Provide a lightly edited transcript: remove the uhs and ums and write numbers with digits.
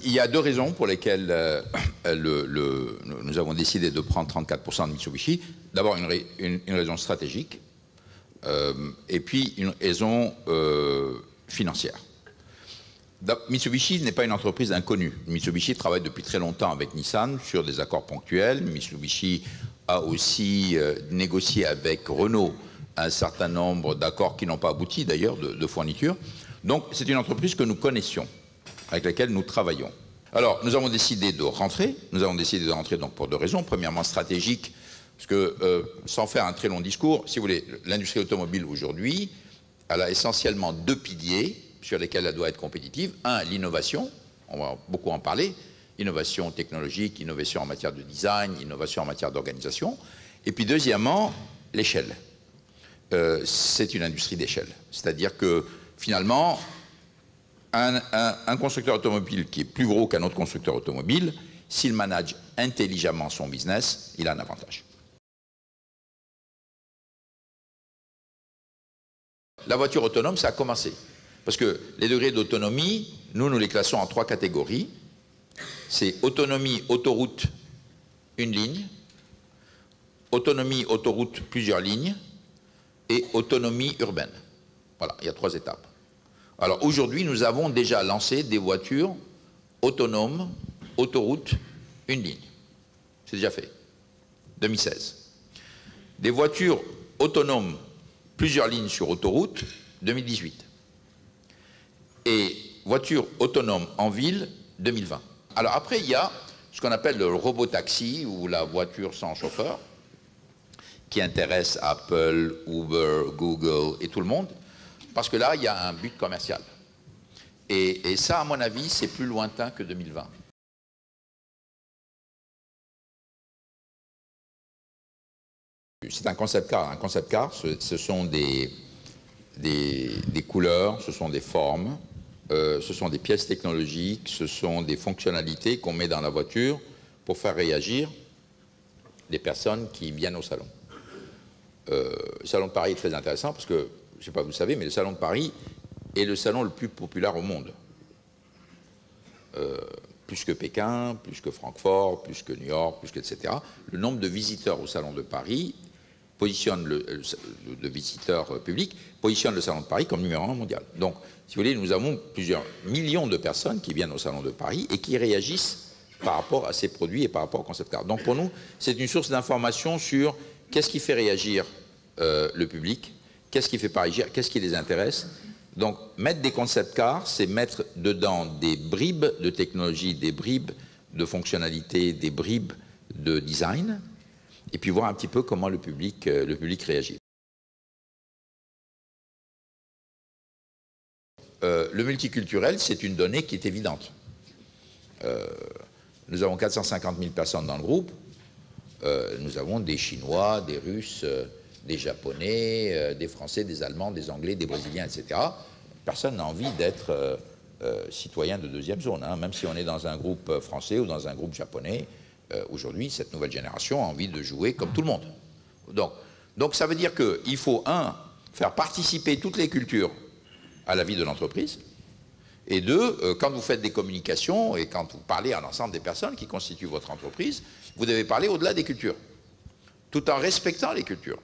Il y a deux raisons pour lesquelles nous avons décidé de prendre 34% de Mitsubishi. D'abord, une raison stratégique et puis une raison financière. Mitsubishi n'est pas une entreprise inconnue. Mitsubishi travaille depuis très longtemps avec Nissan sur des accords ponctuels. Mitsubishi a aussi négocié avec Renault un certain nombre d'accords qui n'ont pas abouti d'ailleurs de fourniture. Donc c'est une entreprise que nous connaissions, avec laquelle nous travaillons. Alors nous avons décidé de rentrer. Nous avons décidé de rentrer donc pour deux raisons. Premièrement stratégique, parce que sans faire un très long discours, si vous voulez, l'industrie automobile aujourd'hui, elle a essentiellement deux piliers sur lesquels elle doit être compétitive. Un, l'innovation, on va beaucoup en parler, innovation technologique, innovation en matière de design, innovation en matière d'organisation. Et puis deuxièmement, l'échelle. C'est une industrie d'échelle. C'est-à-dire que finalement, un constructeur automobile qui est plus gros qu'un autre constructeur automobile, s'il manage intelligemment son business, il a un avantage. La voiture autonome, ça a commencé. Parce que les degrés d'autonomie, nous les classons en trois catégories. C'est autonomie, autoroute, une ligne. Autonomie, autoroute, plusieurs lignes. Et autonomie urbaine. Voilà, il y a trois étapes. Alors aujourd'hui, nous avons déjà lancé des voitures autonomes, autoroute, une ligne. C'est déjà fait. 2016. Des voitures autonomes, plusieurs lignes sur autoroute, 2018. Et voitures autonomes en ville, 2020. Alors après, il y a ce qu'on appelle le robotaxi, ou la voiture sans chauffeur, qui intéresse Apple, Uber, Google et tout le monde, parce que là, il y a un but commercial. Et ça, à mon avis, c'est plus lointain que 2020. C'est un concept car. Un concept car, ce sont des couleurs, ce sont des formes, ce sont des pièces technologiques, ce sont des fonctionnalités qu'on met dans la voiture pour faire réagir les personnes qui viennent au salon. Le salon de Paris est très intéressant parce que, je ne sais pas si vous le savez, mais le salon de Paris est le salon le plus populaire au monde. Plus que Pékin, plus que Francfort, plus que New York, plus que etc. Le nombre de visiteurs au salon de Paris positionne de visiteurs publics positionne le salon de Paris comme numéro 1 mondial. Donc, si vous voulez, nous avons plusieurs millions de personnes qui viennent au salon de Paris et qui réagissent par rapport à ces produits et par rapport au concept car. Donc, pour nous, c'est une source d'information sur qu'est-ce qui fait réagir le public, qu'est-ce qui fait pas réagir, qu'est-ce qui les intéresse. Donc, mettre des concept cars, c'est mettre dedans des bribes de technologie, des bribes de fonctionnalité, des bribes de design, et puis voir un petit peu comment le public réagit. Le multiculturel, c'est une donnée qui est évidente. Nous avons 450 000 personnes dans le groupe. Nous avons des Chinois, des Russes, des Japonais, des Français, des Allemands, des Anglais, des Brésiliens, etc. Personne n'a envie d'être citoyen de deuxième zone, hein, même si on est dans un groupe français ou dans un groupe japonais. Aujourd'hui, cette nouvelle génération a envie de jouer comme tout le monde. Donc ça veut dire qu'il faut, un, faire participer toutes les cultures à la vie de l'entreprise, et deux, quand vous faites des communications et quand vous parlez à l'ensemble des personnes qui constituent votre entreprise, vous devez parler au-delà des cultures, tout en respectant les cultures.